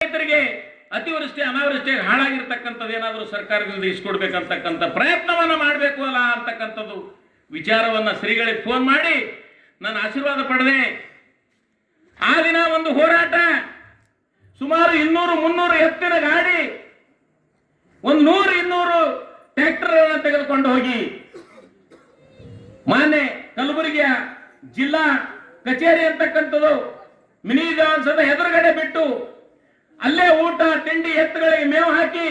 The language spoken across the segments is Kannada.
ರೈತರಿಗೆ ಅತಿವೃಷ್ಟಿ ಅನಾವೃಷ್ಟಿ ಹಾಳಾಗಿರ್ತಕ್ಕಂಥದ್ದು ಏನಾದರೂ ಸರ್ಕಾರದಿಂದ ಇಸ್ಕೊಡ್ಬೇಕಂತಕ್ಕಂಥ ಪ್ರಯತ್ನವನ್ನ ಮಾಡಬೇಕು ಅಲ್ಲ ಅಂತಕ್ಕಂಥದ್ದು ವಿಚಾರವನ್ನ ಶ್ರೀಗಳಿಗೆ ಫೋನ್ ಮಾಡಿ ನಾನು ಆಶೀರ್ವಾದ ಪಡೆದೆ. ಆ ದಿನ ಒಂದು ಹೋರಾಟ, ಸುಮಾರು 200-300 ಎತ್ತಿನ ಗಾಡಿ, ಒಂದು 100-200 ಟ್ರ್ಯಾಕ್ಟರ್ ತೆಗೆದುಕೊಂಡು ಹೋಗಿ ಮಾನ್ಯ ಕಲಬುರಗಿಯ ಜಿಲ್ಲಾ ಕಚೇರಿ ಅಂತಕ್ಕಂಥದ್ದು ಮಿನಿ ವಿಧಾನಸೌಧದ ಎದುರುಗಡೆ ಬಿಟ್ಟು ಅಲ್ಲೇ ಊಟ ತಿಂಡಿ ಎತ್ತುಗಳಿಗೆ ಮೇವು ಹಾಕಿ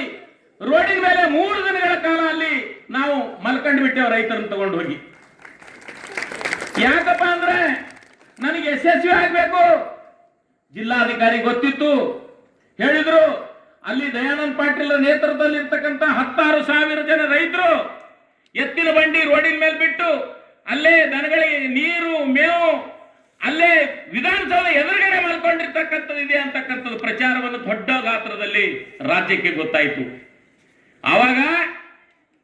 ರೋಡಿನ ಮೇಲೆ 3 ದಿನಗಳ ಕಾಲ ಅಲ್ಲಿ ನಾವು ಮಲ್ಕೊಂಡು ಬಿಟ್ಟೇವು ರೈತರನ್ನು ತಗೊಂಡು ಹೋಗಿ. ಯಾಕಪ್ಪ ಅಂದ್ರೆ ನನಗೆ ಯಶಸ್ವಿ ಆಗ್ಬೇಕು. ಜಿಲ್ಲಾಧಿಕಾರಿ ಗೊತ್ತಿತ್ತು, ಹೇಳಿದ್ರು. ಅಲ್ಲಿ ದಯಾನಂದ ಪಾಟೀಲ್ ನೇತೃತ್ವದಲ್ಲಿ ಇರ್ತಕ್ಕಂಥ 16,000 ಜನ ರೈತರು ಎತ್ತಿನ ಬಂಡಿ ರೋಡಿನ ಮೇಲೆ ಬಿಟ್ಟು ಅಲ್ಲೇ ದನಗಳಿಗೆ ನೀರು ಮೇವು ಅಲ್ಲೇ ವಿಧಾನಸೌಧ ಎದುರುಗಡೆ ಮಲ್ಕೊಂಡಿರ್ತಕ್ಕಂಥದ್ದು ಇದೆ ಅಂತಕ್ಕಂಥದ್ದು ಪ್ರಚಾರವನ್ನು ದೊಡ್ಡ ಗಾತ್ರದಲ್ಲಿ ರಾಜ್ಯಕ್ಕೆ ಗೊತ್ತಾಯಿತು. ಆವಾಗ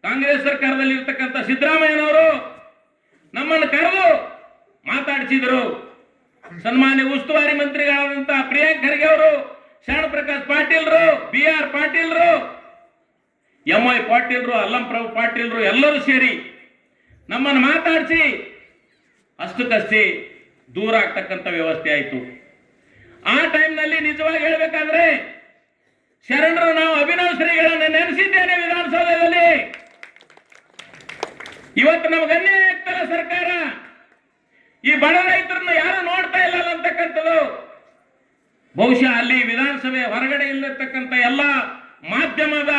ಕಾಂಗ್ರೆಸ್ ಸರ್ಕಾರದಲ್ಲಿ ಇರ್ತಕ್ಕಂಥ ಸಿದ್ದರಾಮಯ್ಯನವರು ನಮ್ಮನ್ನು ಕರೆದು ಮಾತಾಡಿಸಿದರು. ಸನ್ಮಾನ್ಯ ಉಸ್ತುವಾರಿ ಮಂತ್ರಿಗಳಾದಂಥ ಪ್ರಿಯಾಂಕ್ ಖರ್ಗೆ ಅವರು, ಶರಣ ಪ್ರಕಾಶ್ ಪಾಟೀಲ್ರು, BR ಪಾಟೀಲ್ರು, MI ಪಾಟೀಲ್ರು, ಅಲ್ಲಂ ಪ್ರಭು ಪಾಟೀಲ್ರು ಎಲ್ಲರೂ ಸೇರಿ ನಮ್ಮನ್ನು ಮಾತಾಡಿಸಿ ಅಷ್ಟಕ್ಕಷ್ಟೇ ದೂರ ಆಗ್ತಕ್ಕಂಥ ವ್ಯವಸ್ಥೆ ಆಯಿತು. ಆ ಟೈಮ್ನಲ್ಲಿ ನಿಜವಾಗಿ ಹೇಳಬೇಕಾದ್ರೆ ಶರಣರು ನಾವು ಅಭಿನವ್ ಶ್ರೀಗಳನ್ನು ನೆನೆಸಿದ್ದೇನೆ ವಿಧಾನಸೌಧದಲ್ಲಿ. ಇವತ್ತು ನಮಗೆ ಅನ್ಯಾಯ ಆಗ್ತಲ್ಲ ಸರ್ಕಾರ, ಈ ಬಡ ರೈತರನ್ನ ಯಾರು ನೋಡ್ತಾ ಇಲ್ಲ ಅಂತಕ್ಕಂಥದ್ದು. ಬಹುಶಃ ಅಲ್ಲಿ ವಿಧಾನಸಭೆ ಹೊರಗಡೆ ಇಲ್ಲಿರ್ತಕ್ಕಂಥ ಎಲ್ಲ ಮಾಧ್ಯಮದ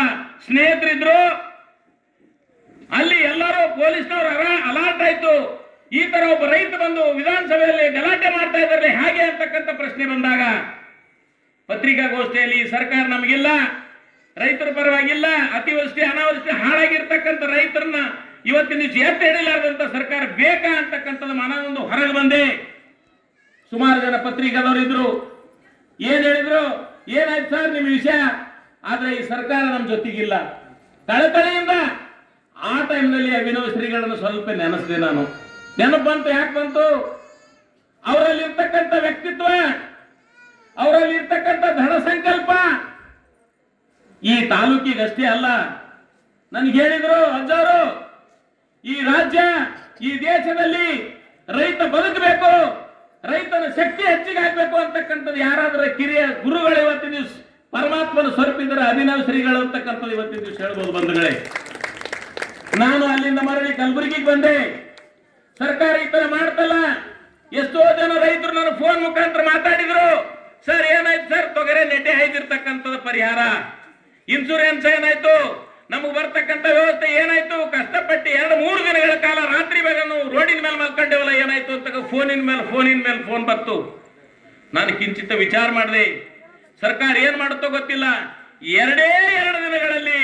ಸ್ನೇಹಿತರಿದ್ರು. ಅಲ್ಲಿ ಎಲ್ಲರೂ ಪೊಲೀಸ್ನವರು ಅಲರ್ಟ್ ಆಯ್ತು. ಈ ತರ ಒಬ್ಬ ರೈತ ಬಂದು ವಿಧಾನಸಭೆಯಲ್ಲಿ ಗಲಾಟೆ ಮಾಡ್ತಾ ಇದ್ದಾರೆ ಹಾಗೆ ಅಂತಕ್ಕಂಥ ಪ್ರಶ್ನೆ ಬಂದಾಗ ಪತ್ರಿಕಾಗೋಷ್ಠಿಯಲ್ಲಿ ಸರ್ಕಾರ ನಮಗಿಲ್ಲ, ರೈತರ ಪರವಾಗಿಲ್ಲ, ಅತಿವೃಷ್ಟಿ ಅನಾವೃಷ್ಟಿ ಹಾಳಾಗಿರ್ತಕ್ಕಂಥ ರೈತರನ್ನ ಇವತ್ತಿನ ದಿವಸ ಎತ್ತಿ ಹಿಡಿಲಾರ್ದಂತ ಸರ್ಕಾರ ಬೇಕಾ ಅಂತಕ್ಕಂಥದ್ದು ಮನವೊಂದು ಹೊರಗೆ ಬಂದೆ. ಸುಮಾರು ಜನ ಪತ್ರಿಕಾದವರು ಇದ್ರು. ಏನ್ ಹೇಳಿದ್ರು, ಏನಾಯ್ತು ಸರ್ ನಿಮ್ಮ ವಿಷಯ, ಆದ್ರೆ ಈ ಸರ್ಕಾರ ನಮ್ಮ ಜೊತೆಗಿಲ್ಲ. ಕಳಕಳಿಯಿಂದ ಆ ಟೈಮ್ನಲ್ಲಿ ಅಭಿನವ್ ಶ್ರೀಗಳನ್ನು ಸ್ವಲ್ಪ ನೆನೆಸಿದೆ ನಾನು. ನೆನಪು ಬಂತು. ಯಾಕೆ ಬಂತು? ಅವರಲ್ಲಿ ಇರ್ತಕ್ಕಂಥ ವ್ಯಕ್ತಿತ್ವ, ಅವರಲ್ಲಿ ಇರ್ತಕ್ಕಂಥ ದೃಢ ಸಂಕಲ್ಪ ಈ ತಾಲೂಕಿಗಷ್ಟೇ ಅಲ್ಲ. ನನ್ಗೆ ಹೇಳಿದ್ರು ಅಜ್ಜವರು, ಈ ರಾಜ್ಯ ಈ ದೇಶದಲ್ಲಿ ರೈತ ಬದುಕಬೇಕು, ರೈತನ ಶಕ್ತಿ ಹೆಚ್ಚಿಗೆ ಆಗ್ಬೇಕು ಅಂತಕ್ಕಂಥದ್ದು ಯಾರಾದರೂ ಕಿರಿಯ ಗುರುಗಳು ಇವತ್ತಿನ ದಿವಸ ಪರಮಾತ್ಮನ ಸ್ವರೂಪಿದರೆ ಅಭಿನವ್ ಶ್ರೀಗಳು ಅಂತಕ್ಕಂಥದ್ದು ಇವತ್ತಿನ ದಿವಸ ಹೇಳ್ಬೋದು ಬಂಧುಗಳೇ. ನಾನು ಅಲ್ಲಿಂದ ಮರಳಿ ಕಲಬುರಗಿಗೆ ಬಂದೆ. ಸರ್ಕಾರ ಈ ತರ ಮಾಡ್ತಲ್ಲ. ಎಷ್ಟೋ ಜನ ರೈತರು ನನ್ನ ಫೋನ್ ಮುಖಾಂತರ ಮಾತಾಡಿದ್ರು. ಸರ್ ಏನಾಯ್ತು ಸರ್, ತೊಗರೆ ನೆಟ್ಟೆ ಹಾಯ್ದಿರ್ತಕ್ಕಂಥದ್ದು ಪರಿಹಾರ, ಇನ್ಸೂರೆನ್ಸ್ ಏನಾಯ್ತು, ನಮಗೆ ಬರ್ತಕ್ಕಂಥ ವ್ಯವಸ್ಥೆ ಏನಾಯ್ತು, ಕಷ್ಟಪಟ್ಟು 2-3 ದಿನಗಳ ಕಾಲ ರಾತ್ರಿ ಬೇಗ ರೋಡಿನ ಮೇಲೆ ಮಲ್ಕೊಂಡೇವಲ್ಲ ಏನಾಯ್ತು ಅಂತ ಫೋನಿನ ಮೇಲೆ ಫೋನ್ ಬಂತು. ನಾನು ಕಿಂಚಿತ ವಿಚಾರ ಮಾಡಿದೆ. ಸರ್ಕಾರ ಏನ್ ಮಾಡುತ್ತೋ ಗೊತ್ತಿಲ್ಲ. 2 ದಿನಗಳಲ್ಲಿ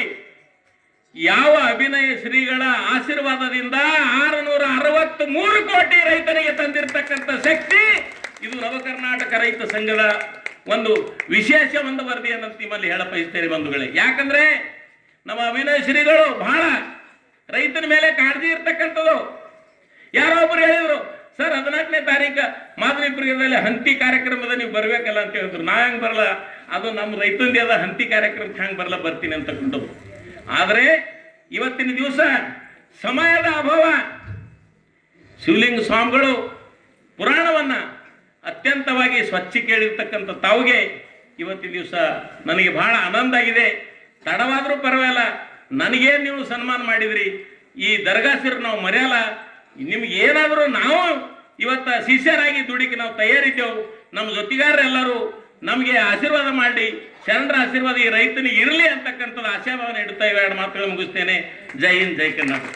ಯಾವ ಅಭಿನಯ ಶ್ರೀಗಳ ಆಶೀರ್ವಾದದಿಂದ 663 ಕೋಟಿ ರೈತನಿಗೆ ತಂದಿರತಕ್ಕಂಥ ಶಕ್ತಿ ಇದು ನವ ಕರ್ನಾಟಕ ರೈತ ಸಂಘದ ಒಂದು ವಿಶೇಷ ಒಂದು ವರದಿಯನ್ನು ನಿಮ್ಮಲ್ಲಿ ಹೇಳ ಬಯಸ್ತೇನೆ ಬಂಧುಗಳೇ. ಯಾಕಂದ್ರೆ ನಮ್ಮ ಅಭಿನಯ ಶ್ರೀಗಳು ಬಹಳ ರೈತನ ಮೇಲೆ ಕಾಳಜಿ ಇರ್ತಕ್ಕಂಥದ್ದು. ಯಾರೋ ಒಬ್ರು ಹೇಳಿದ್ರು, ಸರ್ 14ನೇ ತಾರೀಕು ಮಾದರಿಪುರದಲ್ಲಿ ಹಂತಿ ಕಾರ್ಯಕ್ರಮದ ನೀವು ಬರ್ಬೇಕಲ್ಲ ಅಂತ ಹೇಳಿದ್ರು. ನಾ ಹೆಂಗ್ ಬರಲ್ಲ, ಅದು ನಮ್ಮ ರೈತಂದೇ ಅದ, ಹಂತಿ ಕಾರ್ಯಕ್ರಮಕ್ಕೆ ಹೆಂಗ್ ಬರಲ್ಲ, ಬರ್ತೀನಿ ಅಂತಕ್ಕಂಥದ್ದು. ಆದರೆ ಇವತ್ತಿನ ದಿವಸ ಸಮಯದ ಅಭಾವ, ಶಿವಲಿಂಗ ಸ್ವಾಮಿಗಳು ಪುರಾಣವನ್ನ ಅತ್ಯಂತವಾಗಿ ಸ್ವಚ್ಛ ಕೇಳಿರ್ತಕ್ಕಂಥ ತಾವುಗೆ ಇವತ್ತಿನ ದಿವಸ ನನಗೆ ಬಹಳ ಆನಂದ ಆಗಿದೆ. ತಡವಾದರೂ ಪರವಾಗಿಲ್ಲ, ನನಗೇನು ನೀವು ಸನ್ಮಾನ ಮಾಡಿದ್ರಿ, ಈ ದರ್ಗಾಸಿರು ನಾವು ಮರೆಯಲ್ಲ. ನಿಮ್ಗೆ ಏನಾದರೂ ನಾವು ಇವತ್ತ ಶಿಷ್ಯರಾಗಿ ದುಡಿಕೆ ನಾವು ತಯಾರಿದ್ದೇವೆ. ನಮ್ಮ ಜೊತೆಗಾರರೆಲ್ಲರೂ ನಮಗೆ ಆಶೀರ್ವಾದ ಮಾಡಿ, ಶರಣರ ಆಶೀರ್ವಾದ ಈ ರೈತನಿಗೆ ಇರಲಿ ಅಂತಕ್ಕಂಥದ್ದು ಆಶಾಭಾವನೆ ಇಡ್ತಾ ಇವೆ. 2 ಮಾತುಗಳು ಮುಗಿಸ್ತೇನೆ. ಜೈ ಹಿಂದ್, ಜೈ ಕರ್ನಾಟಕ.